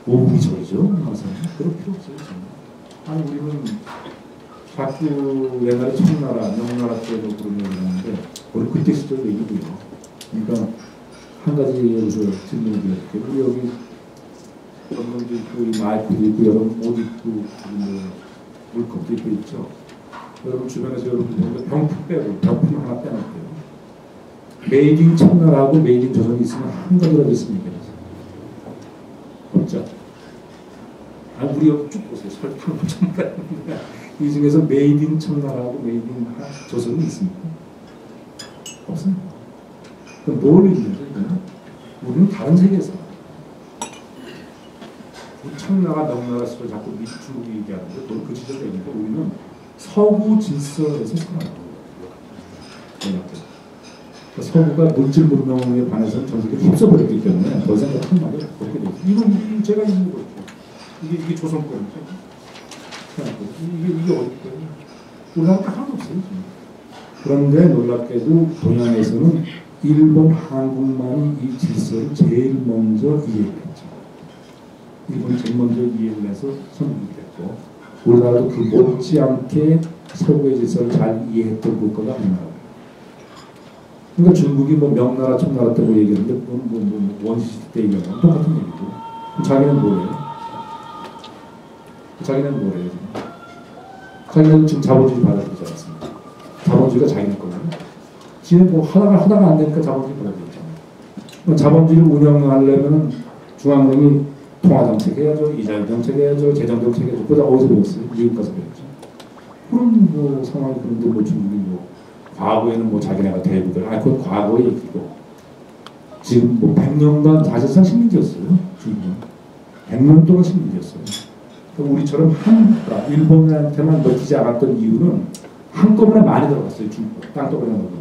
오기적이죠. 항상 그럴 필요 없어요. 아니 우리는 자꾸 옛날에 청나라, 명나라 때도 그런 얘기를 하는데 우리 그때 시절 얘기고요. 그러니까 한 가지 여기서 질문을 드릴게요. 우리 여기 전문도 있고 마이크도 있고 여러분 옷 입고 뭐 물컵도 입고 있죠. 여러분 주변에서 여러분 병풍 빼고 병풍 하나 빼놓을게요. 메이드 인 청나라하고 메이드 인 조선이 있으면 한 가지라도 있습니까? 없죠. 아, 우리 여기 쭉 보세요. 설탕 전부 이 중에서 메이드 인 청나라하고 메이드 인 조선이 있습니까? 없습니다. 그럼 뭘 있는지 우리는 다른 세계에서 청나라, 명나라 시절 자꾸 미투 얘기하는데 그 시절 얘기니까 우리는 서구 질서에서 살아가는 거예요. 서구가 물질 문명에 관해서는 전 세계에 휩써버렸기 때문에 더 이상 같은 말이 없게 돼요. 이건 제가 있는 거죠. 이게 조선 거니까. 이게 어디 거예요? 우리나라 딱 하나도 없어요. 그런데 놀랍게도 동양에서는 일본, 한국만이 이 질서를 제일 먼저 이해했죠. 일본이 제일 먼저 이해를 해서 선택이 됐고 우리나라도 그 못지않게 서구의 질서를 잘 이해했던 국가가 우리나라예요. 그러니까 중국이 뭐 명나라, 청나라 때 뭐 얘기하는데 원시시대 때 얘기하는 건 똑같은 얘기고 자기는 뭐예요? 자기는 뭐래요? 자기는 지금 자본주의 받아들이지 않습니다. 자본주의가 자기네 거예요. 지금 뭐 하다가 안 되니까 자본주의 받아들이잖아요. 자본주의를 운영하려면 중앙은행이 통화정책 해야죠, 이자정책 해야죠, 재정정책 해야죠. 그러다 어디서 배웠어요? 미국 가서 배웠죠. 그런 뭐 상황이 그런데 뭐 중국이 뭐 과거에는 뭐 자기네가 대국을 그건 과거의 얘기고 지금 뭐 100년간 사실상 식민지였어요. 중국은 100년 동안 식민지였어요. 그러니까 우리처럼 한국과 일본한테만 먹히지 않았던 이유는 한꺼번에 많이 들어갔어요. 중국 땅덩어리 먹으니까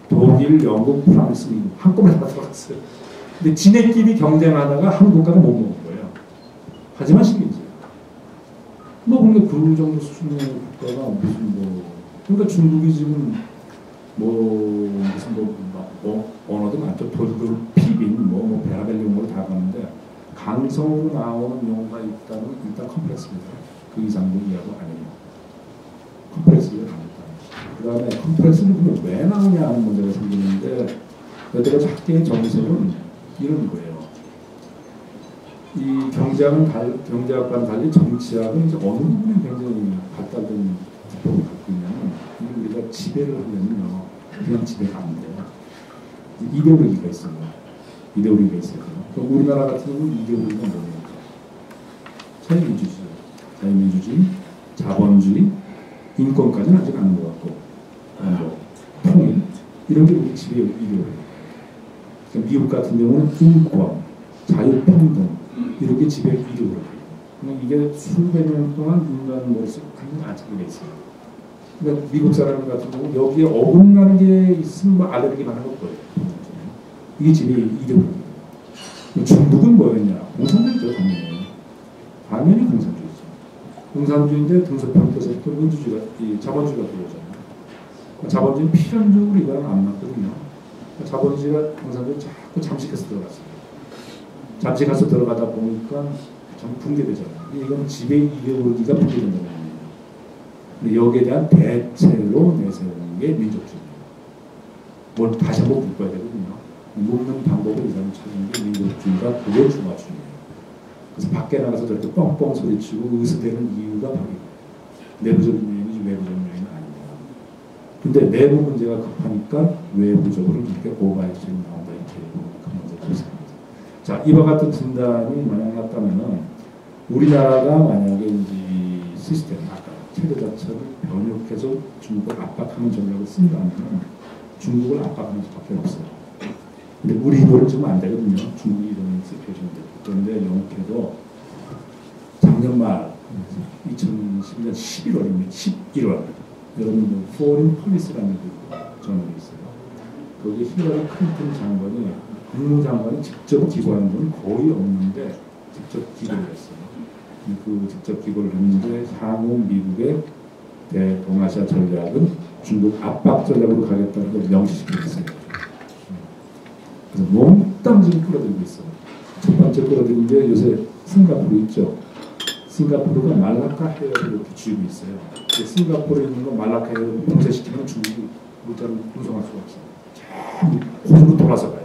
독일, 영국, 프랑스, 미국 한꺼번에 다 들어갔어요. 근데 지네끼리 경쟁하다가 한국 국가가 못 먹은 거예요. 하지만 식민지예요. 뭐 그러니까 그 정도 수준의 국가가 무슨 뭐 그러니까 중국이 지금 뭐 무슨 뭐 언어도 많죠. 돌돌 피빈 뭐 베라벨 용어로 다 가는데 강성으로 나오는 용어가 있다면 일단 컴플렉스입니다. 그 이상도 이해하고 아니에요. 컴플렉스를 갑니다. 그 다음에 컴플렉스는 왜 나오냐 하는 문제가 생기는데 여태까지 학계의 정석은 이런 거예요. 이 경제학과는 달리 정치학은 이제 어느 부분에 굉장히 발달된 기법을 갖고 있냐면 우리가 지배를 하려면요 그냥 지배가 안 돼요. 이데올로기가 있어요. 이데올로기가 있어요. 그럼 우리나라 같은 경우는 이데올로기가 뭐냐면 자유민주주의, 자유민주주의, 자본주의, 인권까지는 아직 안 것 같고 뭐 통일 이런 게 우리 지배 이데올로기. 미국 같은 경우는 인권, 자유평등 이렇게 지배 이데올로기. 이게 수백 년 동안 인간 머릿속에 그냥 안착이 있어요. 그러니까 미국 사람 같은 경우 여기에 어긋나는 게 있으면 뭐 알레르기만 하는 거예요. 이게 지배 이데올로기. 중국은 뭐였냐? 공산주의죠, 당연히 공산주의죠. 공산주의인데 등소평가에서부터 민주주의가, 자본주의가 들어오잖아요. 자본주의는 필연적으로 이거랑 안 맞거든요. 자본주의가 공산주의 자꾸 잠식해서 들어갔어요. 잠식해서 들어가다 보니까 좀 붕괴되잖아요. 이건 지배 이데올로기가 붕괴된다는 거예요. 근데 여기에 대한 대체로 내세우는 게 민족주의예요. 뭘 다시 한번 묶어야 되거든요. 묶는 방법을 이사람 찾는 게 민족주의가 그게 중화주의예요. 그래서 밖에 나가서 저렇게 뻥뻥 소리치고 의수되는 이유가 바로 내부적인 요인이지 외부적인 요인은 아닙니다. 근데 내부 문제가 급하니까 외부적으로 이렇게 오바이트적인 나온다 이렇게 그 문제가 있습니다. 자, 이와 같은 진단이 만약 났다면은 우리나라가 만약에 이제 시스템, 아까 체제 자체를 변혁해서 중국을 압박하는 전략을 쓴다면 중국을 압박하는 수밖에 없어요. 근데 우리 힘으로는 지금 안 되거든요. 중국이 이런 시츄에이션들. 그런데 영국에도 작년 말 2011년 11월입니다. 11월 여러분 Foreign Policy라는 저널이 있어요. 거기 힐러리 클린턴 장관이 국무장관이 직접 기고한 건 거의 없는데 직접 기고를 했어요. 그 직접 기고를 했는데 향후 미국의 대동아시아 전략은 중국 압박 전략으로 가겠다는 걸 명시시켰어요. 그래서 몽땅 지금 끌어들이고 있어요. 첫 번째 끌어들인 게 요새 싱가포르 있죠. 싱가포르가 말라카 해협을 이렇게 쥐고 있어요. 싱가포르에 있는 거 말라카 해협을 봉쇄시키면 중국이 물자를 운송할 수가 없어요. 호주로 돌아서 가요.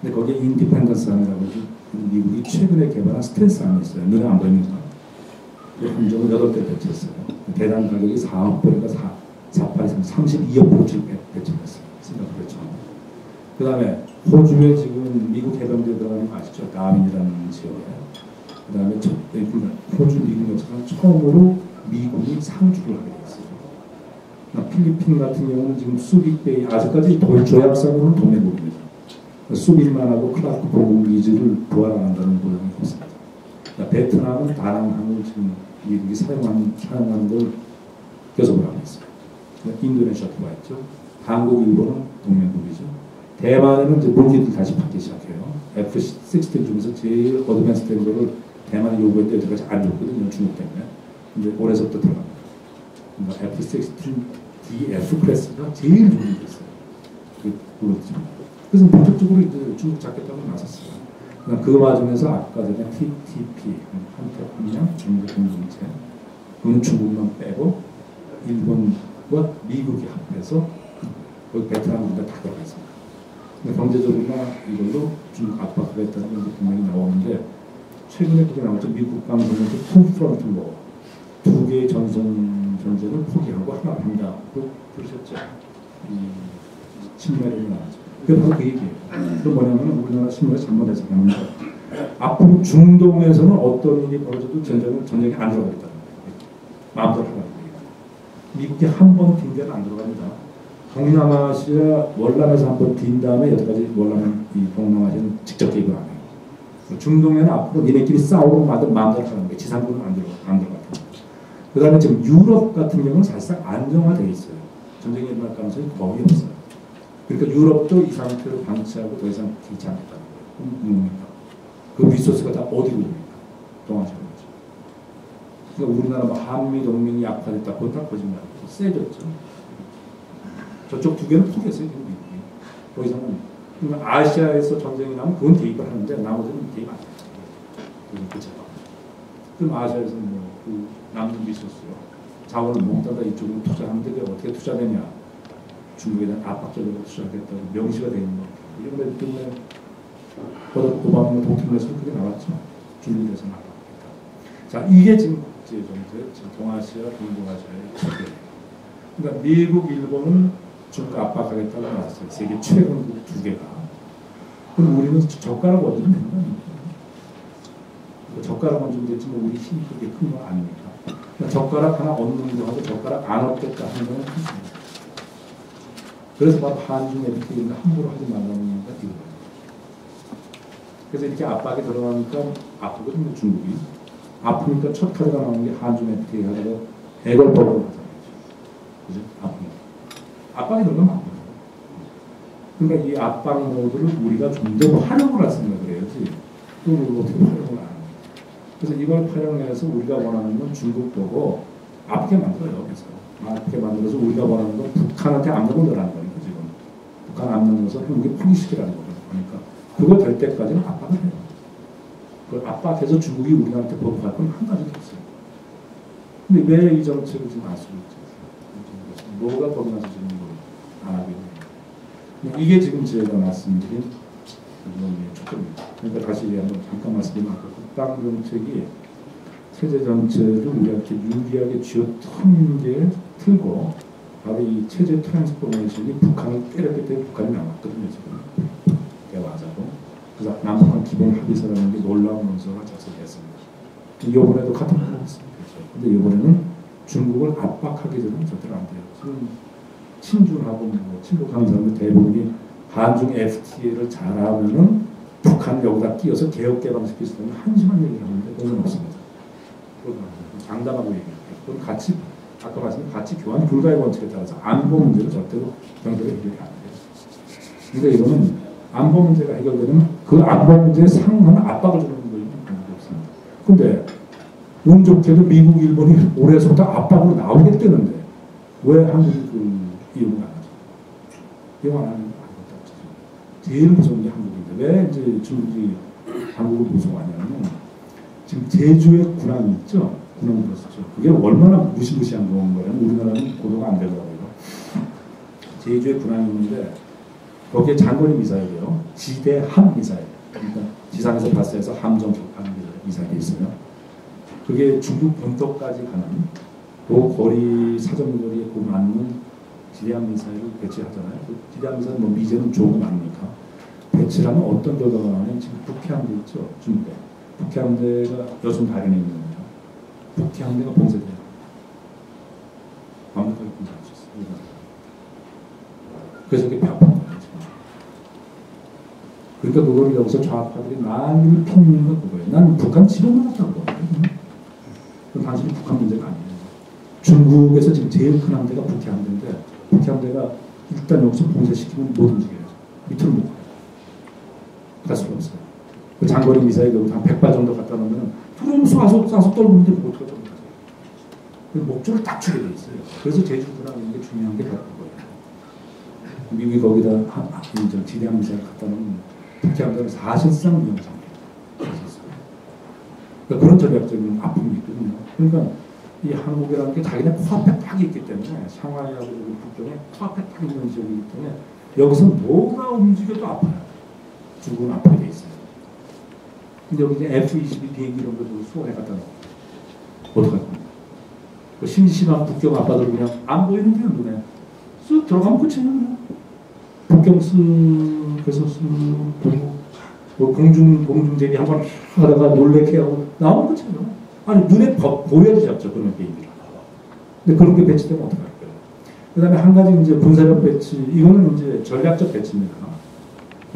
근데 거기에 인디펜던스함이라고 미국이 최근에 개발한 스텔스 함이 있어요. 눈에 안 보입니다. 함정을 8대 배치했어요. 대당 가격이 4억 불에가 4,8에서 32억 불어치를 배치했어요. 싱가포르에 처음. 그 다음에 호주에 지금 미국 해병대 들어가는 거 아시죠? 다민이라는 지역에. 그 다음에 호주 미국 역사상 처음으로 미군이 상주를 하게 됐어요. 필리핀 같은 경우는 지금 수빅베이 아직까지 조약상으로는 동맹국입니다. 수빌만하고 클라크 공군기지를 부활한다는 보장이 없습니다. 베트남은 다낭항을 지금 미국이 사용하는 걸 교섭을 하고 있어요. 인도네시아 들어와 있죠. 한국, 일본은 동맹국이죠. 대만에는 이제 무기를 다시 받기 시작해요. F-16 중에서 제일 어드밴스 된 거를 대만이 요구했는데 여태까지 안 줬거든요. 중국 때문에. 근데 올해서부터 들어갑니다. 그러니까 F-16DF 클래스가 제일 좋은 게 있어요. 그렇죠. 그래서 본격적으로 이제 중국 잡겠다고 나섰어요. 그 와중에서 아까 전에 TTP, 한태평양 경제공동체, 그건 중국만 빼고 일본과 미국이 합해서 거기 베트남보다 다 들어가 있습니다. 경제적으로나 이걸로 중국 압박하겠다는 게 분명히 나오는데 최근에 그게 나왔죠. 미국 방송에서 투프런트 뭐 두 개의 전쟁을 포기하고 하나 한다고 그러셨죠. 신문에 나왔죠. 그게 바로 그 얘기예요. 그 뭐냐면 우리나라 신문에 잘못 해석하는데 앞으로 중동에서는 어떤 일이 벌어져도 전쟁이 안 들어가겠다는 거예요. 마음대로 하라는 거예요. 미국이 한 번 빈 데는 안 들어갑니다. 동남아시아 월남에서 한 번 빈 다음에 여태까지 월남은 이 동남아시아는 직접 개입을 안 해요. 중동에는 앞으로 니네끼리 싸우고 마음대로 하는 거예요. 지상군은 안 들어가요. 그 다음에 지금 유럽 같은 경우는 사실상 안정화되어 있어요. 전쟁이 일어날 가능성이 거의 없어요. 그러니까 유럽도 이 상태를 방치하고 더 이상 길지 않겠다는 거예요. 뭡니까? 그 리소스가 다 어디로 옵니까? 동아시아로 오죠. 그러니까 우리나라 뭐 한미 동맹이 약화됐다. 그건 다 거짓말이에요. 세졌죠. 저쪽 두 개는 포기했어요. 미국이. 더 이상은. 그러니까 아시아에서 전쟁이 나면 그건 개입을 하는데 나머지는 개입 안 해요. 그렇죠. 그럼 아시아에서 그 남는 리소스요. 자원을 몽땅 이쪽으로 투자하는데 그게 어떻게 투자되냐. 중국에 대한 압박적으로 투자하겠다고 명시가 되어 있는 거. 이런 것 때문에 오바마 대통령에서 그게 나왔죠. 중국에 대해서는 압박하겠다. 자, 이게 지금 국제정세, 동아시아, 동북아시아의 차이예요. 그러니까 미국, 일본은 중국 압박하겠다고 나왔어요. 세계 최강국 두 개가. 그럼 우리는 젓가락 얹으면 되는 거 아닙니까? 젓가락 얹으면 됐지 뭐 우리 힘이 그렇게 큰 거 아닙니까? 그러니까 젓가락 하나 얹는 거하고 젓가락 안 얹겠다 하는 거는 크습니다. 그래서 바로 한중 FTA인가 함부로 하지 말라는 이유가 이거예요. 그래서 이렇게 압박이 들어가니까 아프거든요, 중국이. 아프니까 첫 카드가 나오는 게 한중 FTA 하다가 애걸법을 하잖아요. 그죠? 아프니까. 압박이 들어가면 안 돼요. 그러니까 이 압박 모드를 우리가 좀 더 활용을 할 생각을 해야지. 또 어떻게 활용을 안 해요. 그래서 이걸 활용해서 우리가 원하는 건 중국 보고 아프게 만들어요. 그래서 아프게 만들어서 우리가 원하는 건 북한한테 압력을 넣으라는 거예요. 지금 북한 압력 넣어서 한국에 포기시키라는 거예요. 그러니까 그거 될 때까지는 압박을 해요. 그걸 압박해서 중국이 우리한테 보복할 건 한 가지도 없어요. 근데 왜 이 정책을 지금 안 쓰고 있죠? 뭐가 거기 나서 지금 안 하고 있는 거예요. 이게 지금 제가 말씀드린 초점입니다. 그러니까 다시 한번 잠깐 말씀드리면 국방 정책이 체제 전체를 우리한테 유리하게 쥐어트는 게 틀고 바로 이 체제 트랜스포메이션이 북한을 때렸기 때문에 북한이 나왔거든요. 지금 대화하자고. 그래서 남북한 기본 합의서라는 게 놀라운 문서가 작성됐습니다. 이번에도 같은 걸 했습니다. 근데 이번에는 중국을 압박하기 전에는 절대로 안 돼요. 지금 친중하고 뭐 친북하는 사람들 대부분이 한중 FTA를 잘하면은 북한 여기다 끼워서 개혁 개방시킬 수 있는 한심한 얘기를 하는데 그건 없습니다. 장담하고 얘기해요. 그건 같이 아까 말씀드린 가치 교환 불가의 원칙에 따라서 안보 문제는 절대로 병들에 해결이 안 돼요. 그러니까 이거는 안보 문제가 해결되면 그 안보 문제에 상응하는 압박을 주는 거예요. 없습니다. 근데 운 좋게도 미국, 일본이 올해서부터 압박으로 나오겠다는데 왜 한국이 그 이용을 안 하죠? 이용 안 하는 거 아무것도 없죠. 제일 무서운 게 한국인데 왜 이제 중국이 한국을 무서워하냐면 지금 제주의 군함이 있죠. 군함 들었었죠. 그게 얼마나 무시무시한 거냐면 우리나라는 고도가 안 되더라고요. 제주의 군함이 있는데 거기에 장거리 미사일이요. 지대함 미사일. 그러니까 지상에서 발사해서 함정 격파하는 미사일이 있어요. 그게 중국 본토까지 가는 그 거리 사정거리에 그 맞는 지대함 미사일을 배치하잖아요. 그 지대함 미사일 뭐 미제는 좋은 거 아닙니까? 배치를 하면 어떤 결과가 나오냐면 지금 북해함대 있죠. 중국에. 북해함대가 여순 발현에 있는 겁니다. 북해함대가 봉쇄돼요. 완벽하게 봉쇄할 수 있어요. 그래서 그게 벽한 거예요. 그러니까 그거를 여기서 좌파들이 난리를 피는 거 그거예요. 난 북한 집어넣었다고 보거든요. 그건 단순히 북한 문제가 아니에요. 중국에서 지금 제일 큰 함대가 북해함대인데 북해함대가 일단 여기서 봉쇄시키면 못 움직여요. 밑으로 못 가요. 갈 수가 없어요. 그 장거리 미사일 여기 한 100발 정도 갖다 놓으면 두려움 쏴서 떨구는데 못 가죠. 그 목줄을 딱 주게 돼 있어요. 그래서 제주도랑 이런 게 중요한 게 바로 그거예요. 미국이 거기다 지대함 미사일 갖다 놓으면 북해함대는 사실상 위험 상태에 있었어요. 그러니까 그런 전략적인 아픔이 있거든요. 그러니까 이 한국이라는 게 자기네 코앞에 딱 있기 때문에 상하이하고 북쪽에 코앞에 딱 있는 지역이기 때문에 여기서 뭐가 움직여도 아파요. 중국은 아프게 돼 있어요. 근데 여기 이제 F-22 비행기 이런 것도 수원에 갖다 놓고 어떡할 겁니까? 그 심심한 북경 아빠들 그냥 안 보이는데요, 눈에. 쓱 들어가면 끝이에요, 그냥. 북경 그래서 공중 대비 한번 하다가 놀래게 하고 나오면 끝이에요. 아니, 눈에 보여도 잡죠, 그런 비행기를. 근데 그런 게 배치되면 어떡할 거예요? 그 다음에 한 가지 이제 군사력 배치, 이거는 이제 전략적 배치입니다.